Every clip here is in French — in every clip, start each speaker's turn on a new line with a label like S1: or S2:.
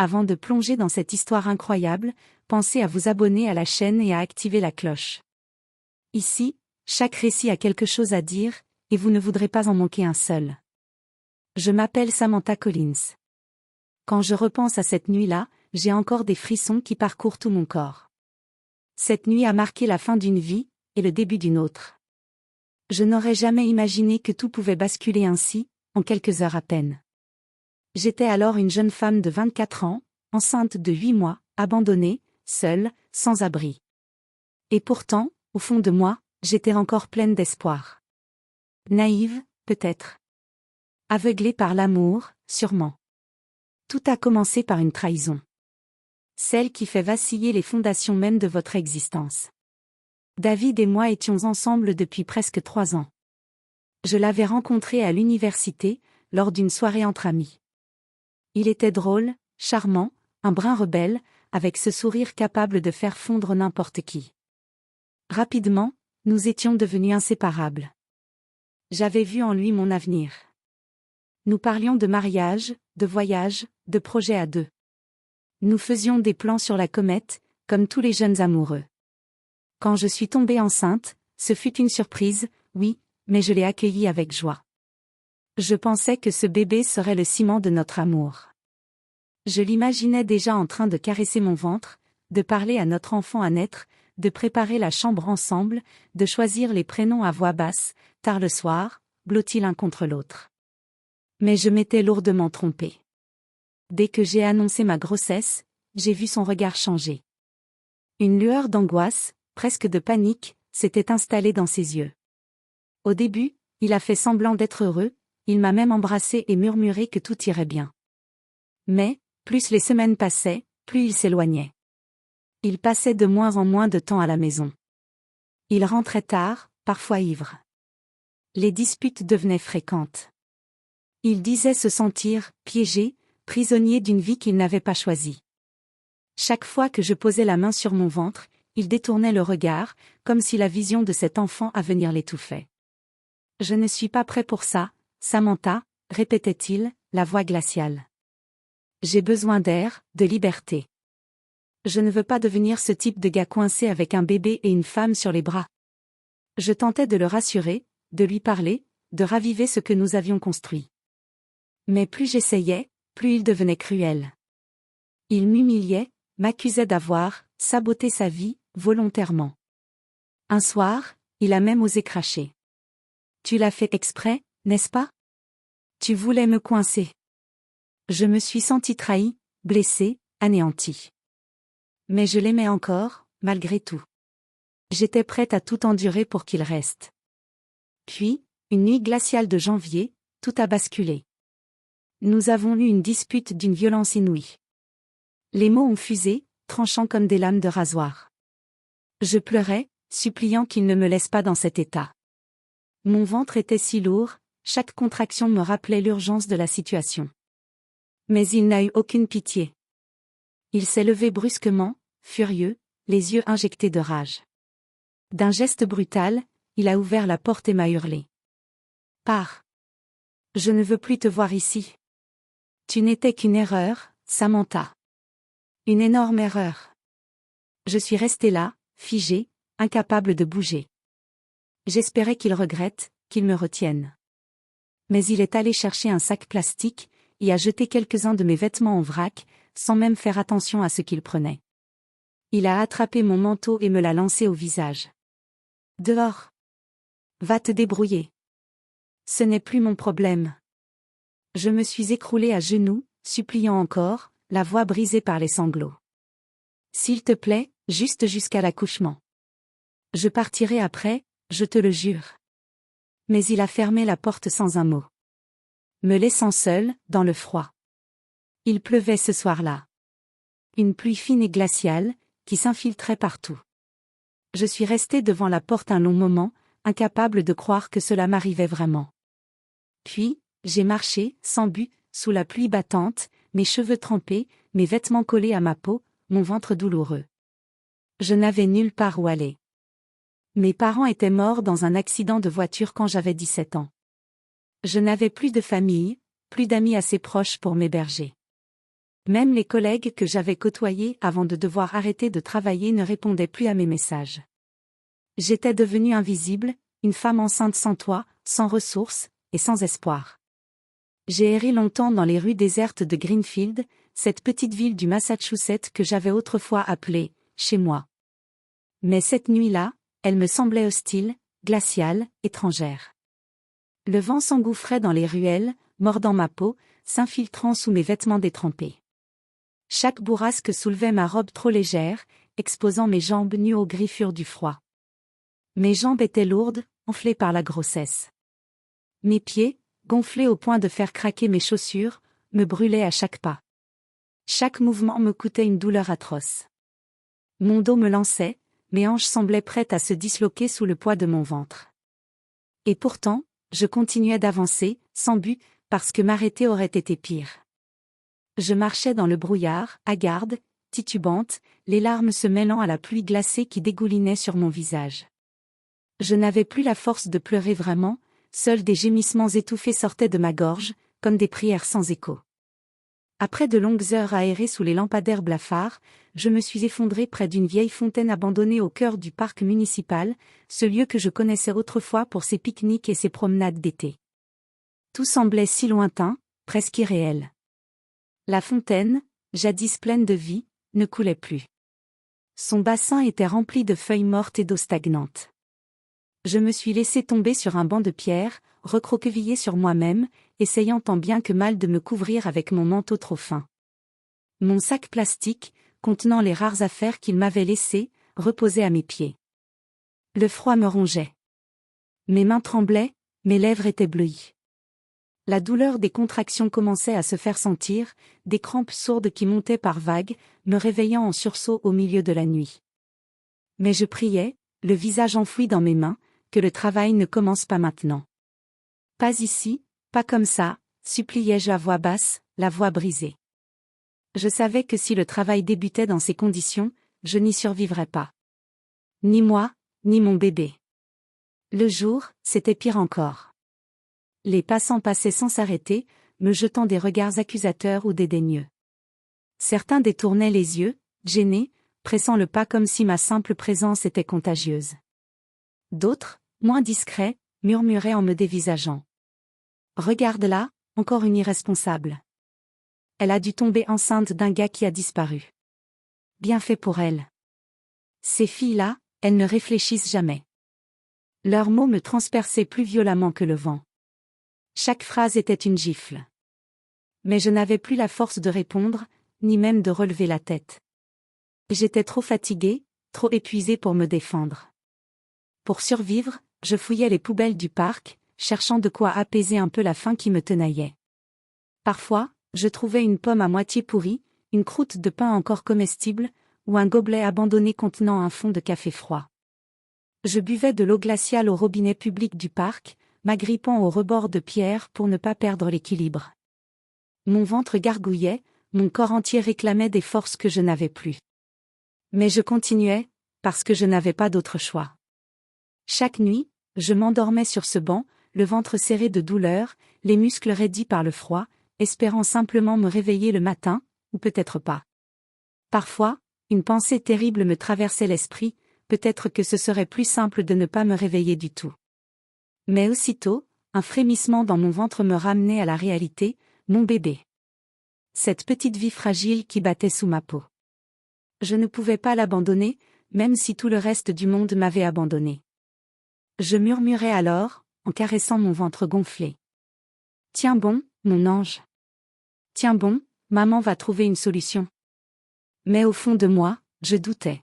S1: Avant de plonger dans cette histoire incroyable, pensez à vous abonner à la chaîne et à activer la cloche. Ici, chaque récit a quelque chose à dire, et vous ne voudrez pas en manquer un seul. Je m'appelle Samantha Collins. Quand je repense à cette nuit-là, j'ai encore des frissons qui parcourent tout mon corps. Cette nuit a marqué la fin d'une vie, et le début d'une autre. Je n'aurais jamais imaginé que tout pouvait basculer ainsi, en quelques heures à peine. J'étais alors une jeune femme de 24 ans, enceinte de 8 mois, abandonnée, seule, sans abri. Et pourtant, au fond de moi, j'étais encore pleine d'espoir. Naïve, peut-être. Aveuglée par l'amour, sûrement. Tout a commencé par une trahison. Celle qui fait vaciller les fondations même de votre existence. David et moi étions ensemble depuis presque 3 ans. Je l'avais rencontré à l'université, lors d'une soirée entre amis. Il était drôle, charmant, un brin rebelle, avec ce sourire capable de faire fondre n'importe qui. Rapidement, nous étions devenus inséparables. J'avais vu en lui mon avenir. Nous parlions de mariage, de voyage, de projets à deux. Nous faisions des plans sur la comète, comme tous les jeunes amoureux. Quand je suis tombée enceinte, ce fut une surprise, oui, mais je l'ai accueillie avec joie. Je pensais que ce bébé serait le ciment de notre amour. Je l'imaginais déjà en train de caresser mon ventre, de parler à notre enfant à naître, de préparer la chambre ensemble, de choisir les prénoms à voix basse, tard le soir, blottis l'un contre l'autre. Mais je m'étais lourdement trompée. Dès que j'ai annoncé ma grossesse, j'ai vu son regard changer. Une lueur d'angoisse, presque de panique, s'était installée dans ses yeux. Au début, il a fait semblant d'être heureux, il m'a même embrassé et murmuré que tout irait bien. Mais, plus les semaines passaient, plus il s'éloignait. Il passait de moins en moins de temps à la maison. Il rentrait tard, parfois ivre. Les disputes devenaient fréquentes. Il disait se sentir piégé, prisonnier d'une vie qu'il n'avait pas choisie. Chaque fois que je posais la main sur mon ventre, il détournait le regard, comme si la vision de cet enfant à venir l'étouffait. « Je ne suis pas prêt pour ça, Samantha », répétait-il, la voix glaciale. « J'ai besoin d'air, de liberté. Je ne veux pas devenir ce type de gars coincé avec un bébé et une femme sur les bras. » Je tentais de le rassurer, de lui parler, de raviver ce que nous avions construit. Mais plus j'essayais, plus il devenait cruel. Il m'humiliait, m'accusait d'avoir saboté sa vie, volontairement. Un soir, il a même osé cracher. « Tu l'as fait exprès, n'est-ce pas? Tu voulais me coincer. » Je me suis sentie trahie, blessée, anéantie. Mais je l'aimais encore, malgré tout. J'étais prête à tout endurer pour qu'il reste. Puis, une nuit glaciale de janvier, tout a basculé. Nous avons eu une dispute d'une violence inouïe. Les mots ont fusé, tranchant comme des lames de rasoir. Je pleurais, suppliant qu'il ne me laisse pas dans cet état. Mon ventre était si lourd, chaque contraction me rappelait l'urgence de la situation. Mais il n'a eu aucune pitié. Il s'est levé brusquement, furieux, les yeux injectés de rage. D'un geste brutal, il a ouvert la porte et m'a hurlé. « Pars. Je ne veux plus te voir ici. Tu n'étais qu'une erreur, Samantha. Une énorme erreur. » Je suis restée là, figée, incapable de bouger. J'espérais qu'il regrette, qu'il me retienne. Mais il est allé chercher un sac plastique, et a jeté quelques-uns de mes vêtements en vrac, sans même faire attention à ce qu'il prenait. Il a attrapé mon manteau et me l'a lancé au visage. « Dehors. Va te débrouiller. Ce n'est plus mon problème. » Je me suis écroulée à genoux, suppliant encore, la voix brisée par les sanglots. « S'il te plaît, juste jusqu'à l'accouchement. Je partirai après, je te le jure. » Mais il a fermé la porte sans un mot. Me laissant seule, dans le froid. Il pleuvait ce soir-là. Une pluie fine et glaciale, qui s'infiltrait partout. Je suis restée devant la porte un long moment, incapable de croire que cela m'arrivait vraiment. Puis, j'ai marché, sans but, sous la pluie battante, mes cheveux trempés, mes vêtements collés à ma peau, mon ventre douloureux. Je n'avais nulle part où aller. Mes parents étaient morts dans un accident de voiture quand j'avais 17 ans. Je n'avais plus de famille, plus d'amis assez proches pour m'héberger. Même les collègues que j'avais côtoyés avant de devoir arrêter de travailler ne répondaient plus à mes messages. J'étais devenue invisible, une femme enceinte sans toit, sans ressources, et sans espoir. J'ai erré longtemps dans les rues désertes de Greenfield, cette petite ville du Massachusetts que j'avais autrefois appelée « chez moi ». Mais cette nuit-là, elle me semblait hostile, glaciale, étrangère. Le vent s'engouffrait dans les ruelles, mordant ma peau, s'infiltrant sous mes vêtements détrempés. Chaque bourrasque soulevait ma robe trop légère, exposant mes jambes nues aux griffures du froid. Mes jambes étaient lourdes, enflées par la grossesse. Mes pieds, gonflés au point de faire craquer mes chaussures, me brûlaient à chaque pas. Chaque mouvement me coûtait une douleur atroce. Mon dos me lançait, mes hanches semblaient prêtes à se disloquer sous le poids de mon ventre. Et pourtant, je continuais d'avancer, sans but, parce que m'arrêter aurait été pire. Je marchais dans le brouillard, hagarde, titubante, les larmes se mêlant à la pluie glacée qui dégoulinait sur mon visage. Je n'avais plus la force de pleurer vraiment, seuls des gémissements étouffés sortaient de ma gorge, comme des prières sans écho. Après de longues heures aérées sous les lampadaires blafards, je me suis effondrée près d'une vieille fontaine abandonnée au cœur du parc municipal, ce lieu que je connaissais autrefois pour ses pique-niques et ses promenades d'été. Tout semblait si lointain, presque irréel. La fontaine, jadis pleine de vie, ne coulait plus. Son bassin était rempli de feuilles mortes et d'eau stagnante. Je me suis laissé tomber sur un banc de pierre, recroquevillé sur moi-même, essayant tant bien que mal de me couvrir avec mon manteau trop fin. Mon sac plastique, contenant les rares affaires qu'il m'avait laissées, reposait à mes pieds. Le froid me rongeait. Mes mains tremblaient, mes lèvres étaient bleuies. La douleur des contractions commençait à se faire sentir, des crampes sourdes qui montaient par vagues, me réveillant en sursaut au milieu de la nuit. Mais je priais, le visage enfoui dans mes mains, que le travail ne commence pas maintenant. Pas ici, pas comme ça, suppliai-je à voix basse, la voix brisée. Je savais que si le travail débutait dans ces conditions, je n'y survivrais pas. Ni moi, ni mon bébé. Le jour, c'était pire encore. Les passants passaient sans s'arrêter, me jetant des regards accusateurs ou dédaigneux. Certains détournaient les yeux, gênés, pressant le pas comme si ma simple présence était contagieuse. D'autres, moins discrets, murmuraient en me dévisageant. « Regarde-la, encore une irresponsable. Elle a dû tomber enceinte d'un gars qui a disparu. Bien fait pour elle. Ces filles-là, elles ne réfléchissent jamais. » Leurs mots me transperçaient plus violemment que le vent. Chaque phrase était une gifle. Mais je n'avais plus la force de répondre, ni même de relever la tête. J'étais trop fatiguée, trop épuisée pour me défendre. Pour survivre, je fouillais les poubelles du parc, cherchant de quoi apaiser un peu la faim qui me tenaillait. Parfois, je trouvais une pomme à moitié pourrie, une croûte de pain encore comestible, ou un gobelet abandonné contenant un fond de café froid. Je buvais de l'eau glaciale au robinet public du parc, m'agrippant au rebord de pierre pour ne pas perdre l'équilibre. Mon ventre gargouillait, mon corps entier réclamait des forces que je n'avais plus. Mais je continuais, parce que je n'avais pas d'autre choix. Chaque nuit, je m'endormais sur ce banc, le ventre serré de douleur, les muscles raidis par le froid, espérant simplement me réveiller le matin, ou peut-être pas. Parfois, une pensée terrible me traversait l'esprit, peut-être que ce serait plus simple de ne pas me réveiller du tout. Mais aussitôt, un frémissement dans mon ventre me ramenait à la réalité, mon bébé. Cette petite vie fragile qui battait sous ma peau. Je ne pouvais pas l'abandonner, même si tout le reste du monde m'avait abandonné. Je murmurais alors, en caressant mon ventre gonflé. « Tiens bon, mon ange. Tiens bon, maman va trouver une solution. » Mais au fond de moi, je doutais.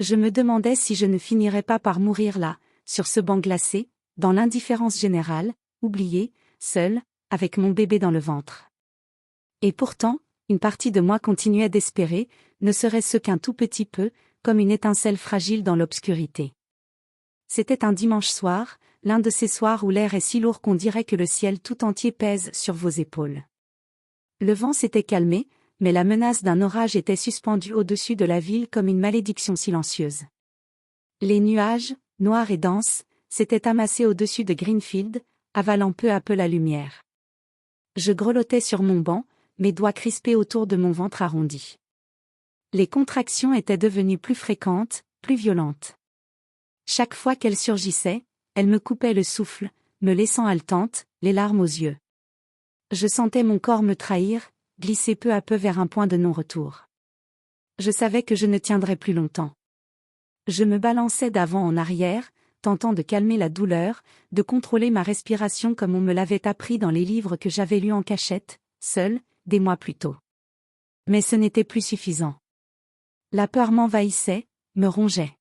S1: Je me demandais si je ne finirais pas par mourir là, sur ce banc glacé, dans l'indifférence générale, oublié, seul, avec mon bébé dans le ventre. Et pourtant, une partie de moi continuait d'espérer, ne serait-ce qu'un tout petit peu, comme une étincelle fragile dans l'obscurité. C'était un dimanche soir, l'un de ces soirs où l'air est si lourd qu'on dirait que le ciel tout entier pèse sur vos épaules. Le vent s'était calmé, mais la menace d'un orage était suspendue au-dessus de la ville comme une malédiction silencieuse. Les nuages, noirs et denses, s'étaient amassés au-dessus de Greenfield, avalant peu à peu la lumière. Je grelottais sur mon banc, mes doigts crispés autour de mon ventre arrondi. Les contractions étaient devenues plus fréquentes, plus violentes. Chaque fois qu'elles surgissaient, elles me coupaient le souffle, me laissant haletante, les larmes aux yeux. Je sentais mon corps me trahir, glisser peu à peu vers un point de non-retour. Je savais que je ne tiendrais plus longtemps. Je me balançais d'avant en arrière, tentant de calmer la douleur, de contrôler ma respiration comme on me l'avait appris dans les livres que j'avais lus en cachette, seul, des mois plus tôt. Mais ce n'était plus suffisant. La peur m'envahissait, me rongeait.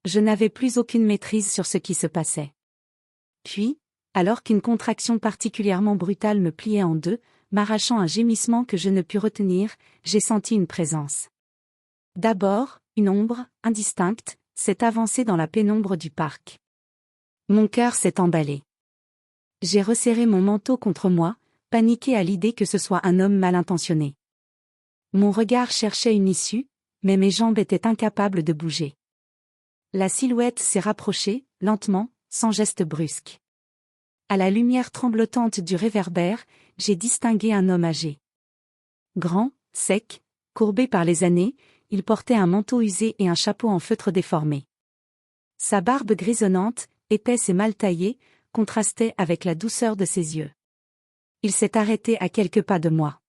S1: Je n'avais plus aucune maîtrise sur ce qui se passait. Puis, alors qu'une contraction particulièrement brutale me pliait en deux, m'arrachant un gémissement que je ne pus retenir, j'ai senti une présence. D'abord, une ombre, indistincte, s'est avancée dans la pénombre du parc. Mon cœur s'est emballé. J'ai resserré mon manteau contre moi, paniqué à l'idée que ce soit un homme mal intentionné. Mon regard cherchait une issue, mais mes jambes étaient incapables de bouger. La silhouette s'est rapprochée, lentement, sans geste brusque. À la lumière tremblotante du réverbère, j'ai distingué un homme âgé. Grand, sec, courbé par les années, il portait un manteau usé et un chapeau en feutre déformé. Sa barbe grisonnante, épaisse et mal taillée, contrastait avec la douceur de ses yeux. Il s'est arrêté à quelques pas de moi.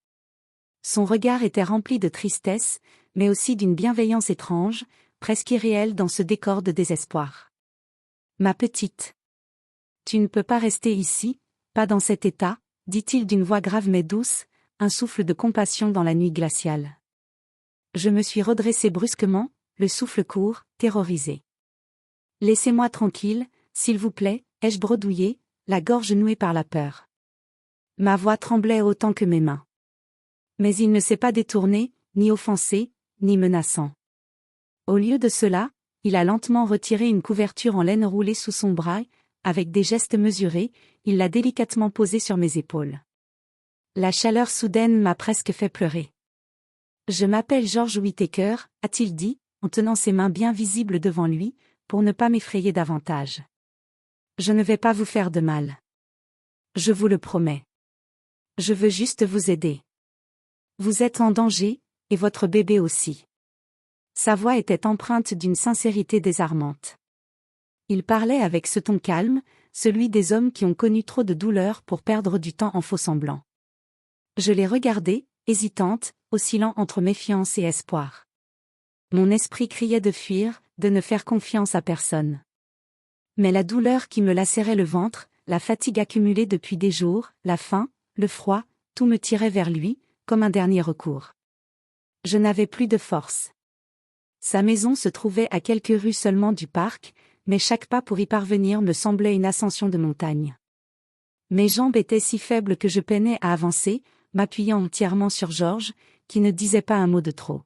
S1: Son regard était rempli de tristesse, mais aussi d'une bienveillance étrange, presque irréelle dans ce décor de désespoir. « Ma petite. Tu ne peux pas rester ici, pas dans cet état, » dit-il d'une voix grave mais douce, un souffle de compassion dans la nuit glaciale. Je me suis redressée brusquement, le souffle court, terrorisé. « Laissez-moi tranquille, s'il vous plaît, ai-je bredouillé, la gorge nouée par la peur. Ma voix tremblait autant que mes mains. Mais il ne s'est pas détourné, ni offensé, ni menaçant. Au lieu de cela, il a lentement retiré une couverture en laine roulée sous son bras, avec des gestes mesurés, il l'a délicatement posée sur mes épaules. La chaleur soudaine m'a presque fait pleurer. « Je m'appelle George Whittaker, » a-t-il dit, en tenant ses mains bien visibles devant lui, pour ne pas m'effrayer davantage. « Je ne vais pas vous faire de mal. Je vous le promets. Je veux juste vous aider. Vous êtes en danger, et votre bébé aussi. » Sa voix était empreinte d'une sincérité désarmante. Il parlait avec ce ton calme, celui des hommes qui ont connu trop de douleur pour perdre du temps en faux-semblants. Je l'ai regardée, hésitante, oscillant entre méfiance et espoir. Mon esprit criait de fuir, de ne faire confiance à personne. Mais la douleur qui me lacérait le ventre, la fatigue accumulée depuis des jours, la faim, le froid, tout me tirait vers lui, comme un dernier recours. Je n'avais plus de force. Sa maison se trouvait à quelques rues seulement du parc, mais chaque pas pour y parvenir me semblait une ascension de montagne. Mes jambes étaient si faibles que je peinais à avancer, m'appuyant entièrement sur George, qui ne disait pas un mot de trop.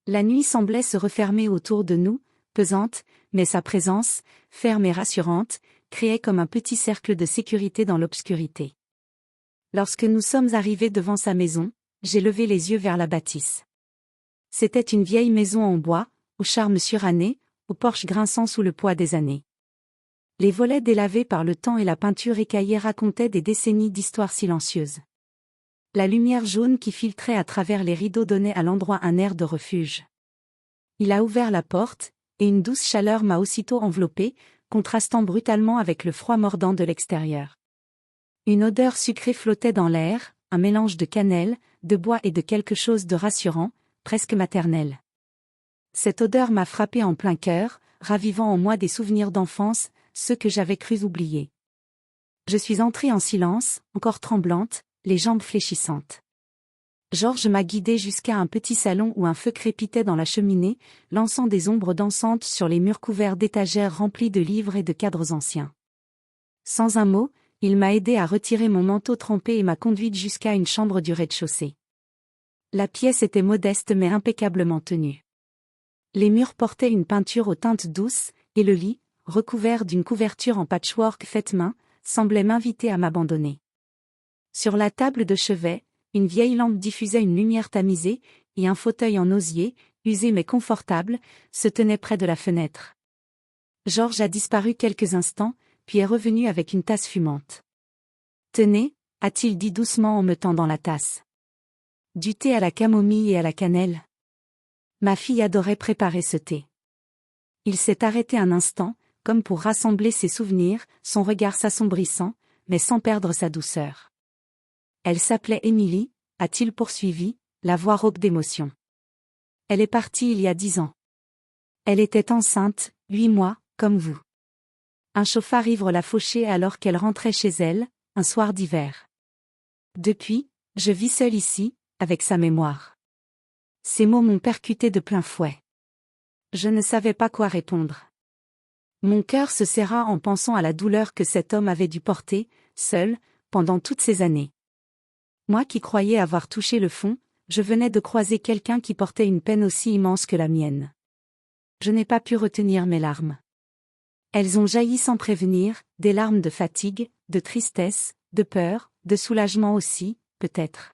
S1: La nuit semblait se refermer autour de nous, pesante, mais sa présence, ferme et rassurante, créait comme un petit cercle de sécurité dans l'obscurité. Lorsque nous sommes arrivés devant sa maison, j'ai levé les yeux vers la bâtisse. C'était une vieille maison en bois, au charme suranné, au porche grinçant sous le poids des années. Les volets délavés par le temps et la peinture écaillée racontaient des décennies d'histoires silencieuses. La lumière jaune qui filtrait à travers les rideaux donnait à l'endroit un air de refuge. Il a ouvert la porte, et une douce chaleur m'a aussitôt enveloppée, contrastant brutalement avec le froid mordant de l'extérieur. Une odeur sucrée flottait dans l'air, un mélange de cannelle, de bois et de quelque chose de rassurant, presque maternel. Cette odeur m'a frappé en plein cœur, ravivant en moi des souvenirs d'enfance, ceux que j'avais crus oublier. Je suis entrée en silence, encore tremblante, les jambes fléchissantes. Georges m'a guidée jusqu'à un petit salon où un feu crépitait dans la cheminée, lançant des ombres dansantes sur les murs couverts d'étagères remplies de livres et de cadres anciens. Sans un mot, il m'a aidé à retirer mon manteau trempé et m'a conduite jusqu'à une chambre du rez-de-chaussée. La pièce était modeste mais impeccablement tenue. Les murs portaient une peinture aux teintes douces, et le lit, recouvert d'une couverture en patchwork faite main, semblait m'inviter à m'abandonner. Sur la table de chevet, une vieille lampe diffusait une lumière tamisée, et un fauteuil en osier, usé mais confortable, se tenait près de la fenêtre. Georges a disparu quelques instants, puis est revenu avec une tasse fumante. « Tenez » a-t-il dit doucement en me tendant la tasse. Du thé à la camomille et à la cannelle. Ma fille adorait préparer ce thé. Il s'est arrêté un instant, comme pour rassembler ses souvenirs, son regard s'assombrissant, mais sans perdre sa douceur. Elle s'appelait Émilie, a-t-il poursuivi, la voix rauque d'émotion. Elle est partie il y a 10 ans. Elle était enceinte, 8 mois, comme vous. Un chauffard-ivre l'a fauchée alors qu'elle rentrait chez elle, un soir d'hiver. Depuis, je vis seule ici, avec sa mémoire. Ces mots m'ont percuté de plein fouet. Je ne savais pas quoi répondre. Mon cœur se serra en pensant à la douleur que cet homme avait dû porter, seul, pendant toutes ces années. Moi qui croyais avoir touché le fond, je venais de croiser quelqu'un qui portait une peine aussi immense que la mienne. Je n'ai pas pu retenir mes larmes. Elles ont jailli sans prévenir, des larmes de fatigue, de tristesse, de peur, de soulagement aussi, peut-être.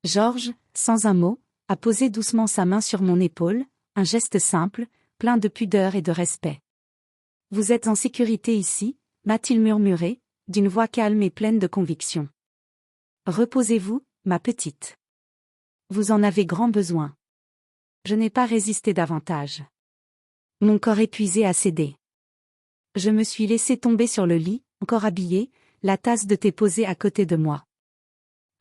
S1: Georges, sans un mot, a posé doucement sa main sur mon épaule, un geste simple, plein de pudeur et de respect. « Vous êtes en sécurité ici » m'a-t-il murmuré, d'une voix calme et pleine de conviction. « Reposez-vous, ma petite. Vous en avez grand besoin. » Je n'ai pas résisté davantage. Mon corps épuisé a cédé. Je me suis laissé tomber sur le lit, encore habillé, la tasse de thé posée à côté de moi.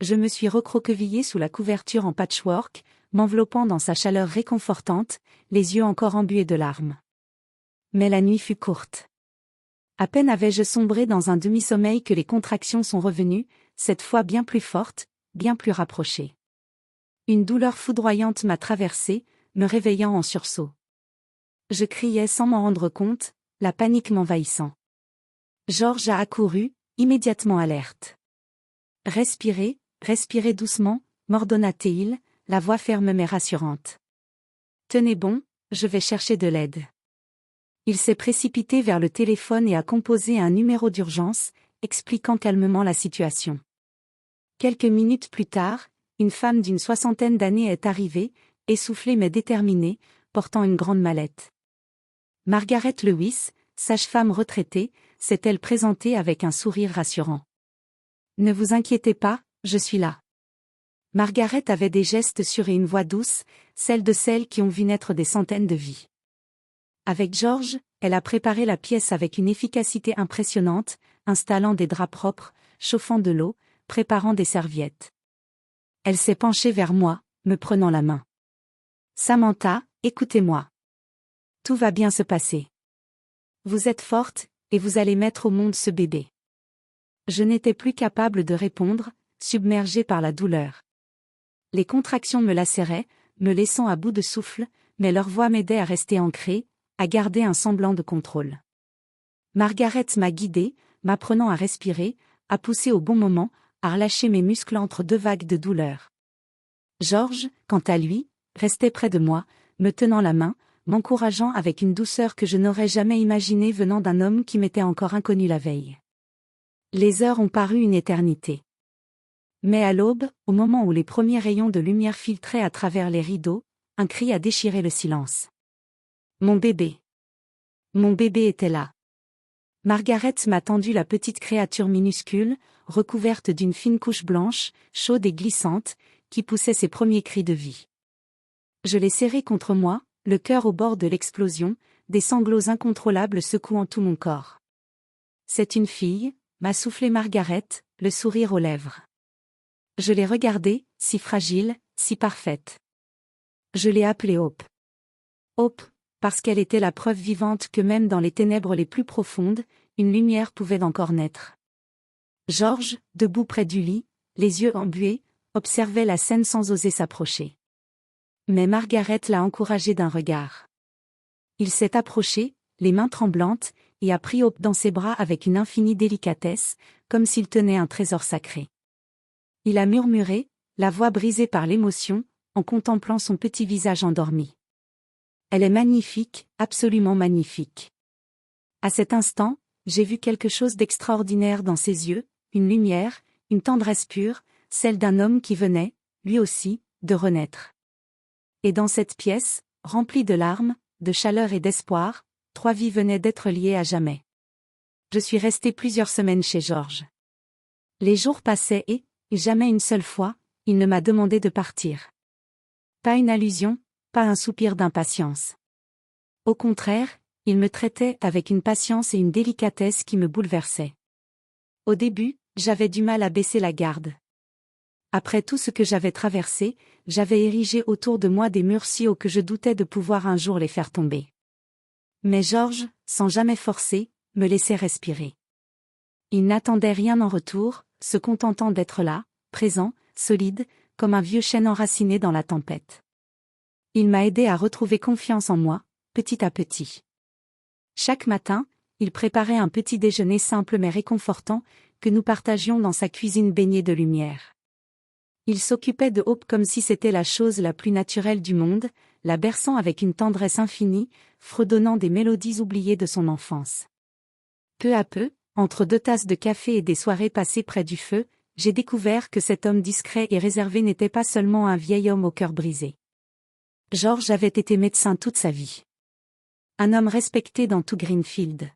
S1: Je me suis recroquevillé sous la couverture en patchwork, m'enveloppant dans sa chaleur réconfortante, les yeux encore embués de larmes. Mais la nuit fut courte. À peine avais-je sombré dans un demi-sommeil que les contractions sont revenues, cette fois bien plus fortes, bien plus rapprochées. Une douleur foudroyante m'a traversé, me réveillant en sursaut. Je criais sans m'en rendre compte, la panique m'envahissant. Georges a accouru, immédiatement alerte. « Respirez, respirez doucement » m'ordonna-t-il, la voix ferme mais rassurante. « Tenez bon, je vais chercher de l'aide. » Il s'est précipité vers le téléphone et a composé un numéro d'urgence, expliquant calmement la situation. Quelques minutes plus tard, une femme d'une 60aine d'années est arrivée, essoufflée mais déterminée, portant une grande mallette. Margaret Lewis, sage-femme retraitée, s'est-elle présentée avec un sourire rassurant. « Ne vous inquiétez pas, je suis là. » Margaret avait des gestes sûrs et une voix douce, celle de celles qui ont vu naître des centaines de vies. Avec Georges, elle a préparé la pièce avec une efficacité impressionnante, installant des draps propres, chauffant de l'eau, préparant des serviettes. Elle s'est penchée vers moi, me prenant la main. « Samantha, écoutez-moi. Tout va bien se passer. Vous êtes forte, et vous allez mettre au monde ce bébé. » Je n'étais plus capable de répondre, submergée par la douleur. Les contractions me lacéraient, me laissant à bout de souffle, mais leur voix m'aidait à rester ancrée, à garder un semblant de contrôle. Margaret m'a guidée, m'apprenant à respirer, à pousser au bon moment, à relâcher mes muscles entre deux vagues de douleur. Georges, quant à lui, restait près de moi, me tenant la main, m'encourageant avec une douceur que je n'aurais jamais imaginée venant d'un homme qui m'était encore inconnu la veille. Les heures ont paru une éternité. Mais à l'aube, au moment où les premiers rayons de lumière filtraient à travers les rideaux, un cri a déchiré le silence. Mon bébé. Mon bébé était là. Margaret m'a tendu la petite créature minuscule, recouverte d'une fine couche blanche, chaude et glissante, qui poussait ses premiers cris de vie. Je l'ai serrée contre moi, le cœur au bord de l'explosion, des sanglots incontrôlables secouant tout mon corps. « C'est une fille » m'a soufflé Margaret, le sourire aux lèvres. Je l'ai regardée, si fragile, si parfaite. Je l'ai appelée Hope. Hope, parce qu'elle était la preuve vivante que même dans les ténèbres les plus profondes, une lumière pouvait encore naître. Georges, debout près du lit, les yeux embués, observait la scène sans oser s'approcher. Mais Margaret l'a encouragé d'un regard. Il s'est approché, les mains tremblantes, et a pris Hope dans ses bras avec une infinie délicatesse, comme s'il tenait un trésor sacré. Il a murmuré, la voix brisée par l'émotion, en contemplant son petit visage endormi. « Elle est magnifique, absolument magnifique. » À cet instant, j'ai vu quelque chose d'extraordinaire dans ses yeux, une lumière, une tendresse pure, celle d'un homme qui venait, lui aussi, de renaître. Et dans cette pièce, remplie de larmes, de chaleur et d'espoir, 3 vies venaient d'être liées à jamais. Je suis restée plusieurs semaines chez Georges. Les jours passaient et, jamais une seule fois, il ne m'a demandé de partir. Pas une allusion, pas un soupir d'impatience. Au contraire, il me traitait avec une patience et une délicatesse qui me bouleversaient. Au début, j'avais du mal à baisser la garde. Après tout ce que j'avais traversé, j'avais érigé autour de moi des murs si hauts que je doutais de pouvoir un jour les faire tomber. Mais Georges, sans jamais forcer, me laissait respirer. Il n'attendait rien en retour, se contentant d'être là, présent, solide, comme un vieux chêne enraciné dans la tempête. Il m'a aidé à retrouver confiance en moi, petit à petit. Chaque matin, il préparait un petit déjeuner simple mais réconfortant, que nous partagions dans sa cuisine baignée de lumière. Il s'occupait de Hope comme si c'était la chose la plus naturelle du monde, la berçant avec une tendresse infinie, fredonnant des mélodies oubliées de son enfance. Peu à peu, entre 2 tasses de café et des soirées passées près du feu, j'ai découvert que cet homme discret et réservé n'était pas seulement un vieil homme au cœur brisé. Georges avait été médecin toute sa vie. Un homme respecté dans tout Greenfield.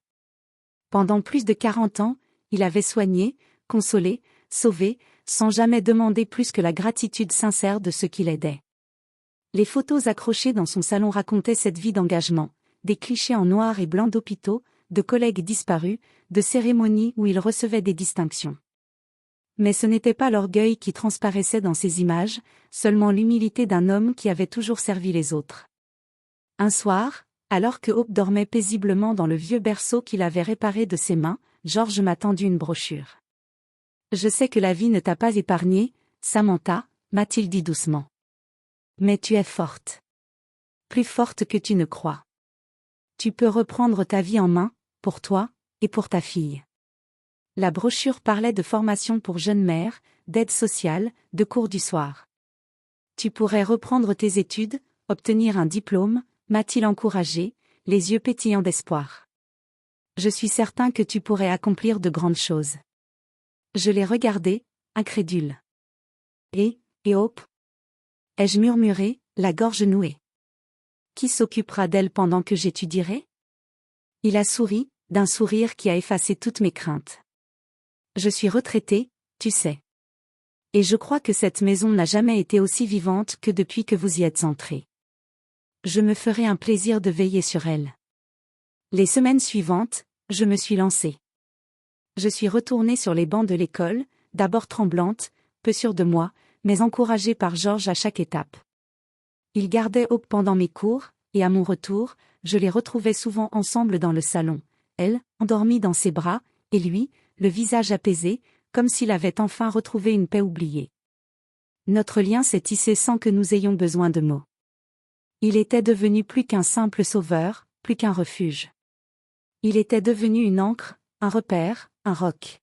S1: Pendant plus de 40 ans, il avait soigné, consolé, sauvé, sans jamais demander plus que la gratitude sincère de ceux qui l'aidaient. Les photos accrochées dans son salon racontaient cette vie d'engagement, des clichés en noir et blanc d'hôpitaux, de collègues disparus, de cérémonies où il recevait des distinctions. Mais ce n'était pas l'orgueil qui transparaissait dans ces images, seulement l'humilité d'un homme qui avait toujours servi les autres. Un soir, alors que Hope dormait paisiblement dans le vieux berceau qu'il avait réparé de ses mains, Georges m'a tendu une brochure. « Je sais que la vie ne t'a pas épargnée, Samantha, m'a-t-il dit doucement. Mais tu es forte. Plus forte que tu ne crois. Tu peux reprendre ta vie en main, pour toi, et pour ta fille. » La brochure parlait de formation pour jeunes mères, d'aide sociale, de cours du soir. « Tu pourrais reprendre tes études, obtenir un diplôme, m'a-t-il encouragé, les yeux pétillants d'espoir. Je suis certain que tu pourrais accomplir de grandes choses. Je l'ai regardé, incrédule. Et Hope ? Ai-je murmuré, la gorge nouée. Qui s'occupera d'elle pendant que j'étudierai ? Il a souri, d'un sourire qui a effacé toutes mes craintes. Je suis retraité, tu sais. Et je crois que cette maison n'a jamais été aussi vivante que depuis que vous y êtes entré. Je me ferai un plaisir de veiller sur elle. Les semaines suivantes, je me suis lancée. Je suis retournée sur les bancs de l'école, d'abord tremblante, peu sûre de moi, mais encouragée par Georges à chaque étape. Il gardait Hope pendant mes cours, et à mon retour, je les retrouvais souvent ensemble dans le salon, elle, endormie dans ses bras, et lui, le visage apaisé, comme s'il avait enfin retrouvé une paix oubliée. Notre lien s'est tissé sans que nous ayons besoin de mots. Il était devenu plus qu'un simple sauveur, plus qu'un refuge. Il était devenu une ancre, un repère, un roc.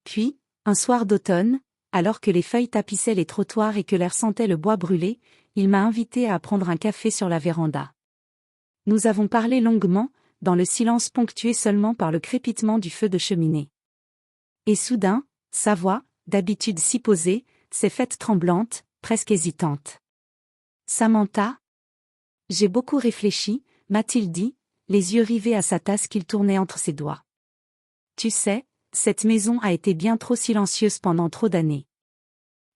S1: Puis, un soir d'automne, alors que les feuilles tapissaient les trottoirs et que l'air sentait le bois brûlé, il m'a invité à prendre un café sur la véranda. Nous avons parlé longuement, dans le silence ponctué seulement par le crépitement du feu de cheminée. Et soudain, sa voix, d'habitude si posée, s'est faite tremblante, presque hésitante. « Samantha ?» J'ai beaucoup réfléchi, m'a-t-il dit, les yeux rivés à sa tasse qu'il tournait entre ses doigts. Tu sais, cette maison a été bien trop silencieuse pendant trop d'années.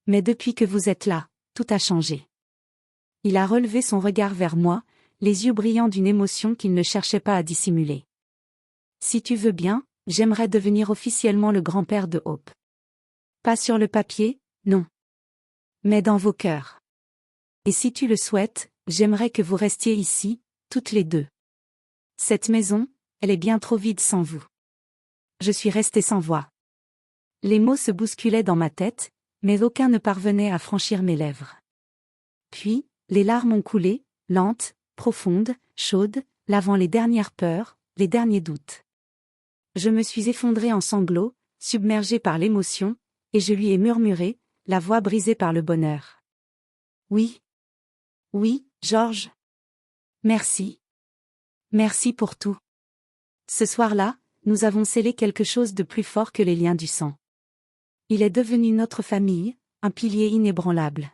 S1: Mais depuis que vous êtes là, tout a changé. Il a relevé son regard vers moi, les yeux brillants d'une émotion qu'il ne cherchait pas à dissimuler. Si tu veux bien, j'aimerais devenir officiellement le grand-père de Hope. Pas sur le papier, non. Mais dans vos cœurs. Et si tu le souhaites, j'aimerais que vous restiez ici, toutes les deux. Cette maison, elle est bien trop vide sans vous. Je suis restée sans voix. Les mots se bousculaient dans ma tête, mais aucun ne parvenait à franchir mes lèvres. Puis, les larmes ont coulé, lentes, profondes, chaudes, lavant les dernières peurs, les derniers doutes. Je me suis effondrée en sanglots, submergée par l'émotion, et je lui ai murmuré, la voix brisée par le bonheur. Oui. Oui, Georges. Merci. Merci pour tout. Ce soir-là, nous avons scellé quelque chose de plus fort que les liens du sang. Il est devenu notre famille, un pilier inébranlable.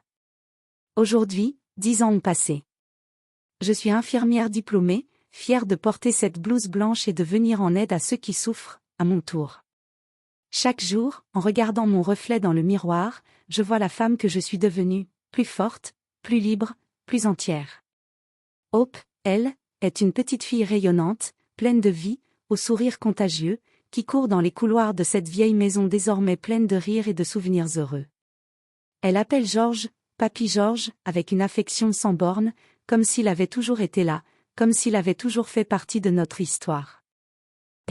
S1: Aujourd'hui, 10 ans ont passé. Je suis infirmière diplômée, fière de porter cette blouse blanche et de venir en aide à ceux qui souffrent, à mon tour. Chaque jour, en regardant mon reflet dans le miroir, je vois la femme que je suis devenue, plus forte, plus libre, plus entière. Hope, elle, est une petite fille rayonnante, pleine de vie, au sourire contagieux, qui court dans les couloirs de cette vieille maison désormais pleine de rires et de souvenirs heureux. Elle appelle George, Papy George, avec une affection sans borne, comme s'il avait toujours été là, comme s'il avait toujours fait partie de notre histoire.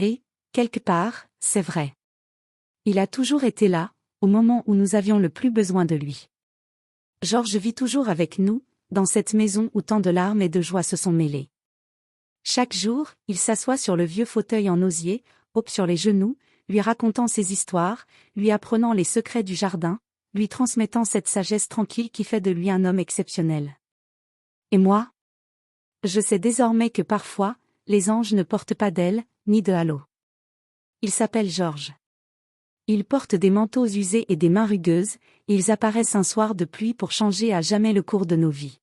S1: Et, quelque part, c'est vrai. Il a toujours été là, au moment où nous avions le plus besoin de lui. George vit toujours avec nous, dans cette maison où tant de larmes et de joie se sont mêlées. Chaque jour, il s'assoit sur le vieux fauteuil en osier, Hope sur les genoux, lui racontant ses histoires, lui apprenant les secrets du jardin, lui transmettant cette sagesse tranquille qui fait de lui un homme exceptionnel. Et moi? Je sais désormais que parfois, les anges ne portent pas d'ailes, ni de halo. Il s'appelle George. Ils portent des manteaux usés et des mains rugueuses, et ils apparaissent un soir de pluie pour changer à jamais le cours de nos vies.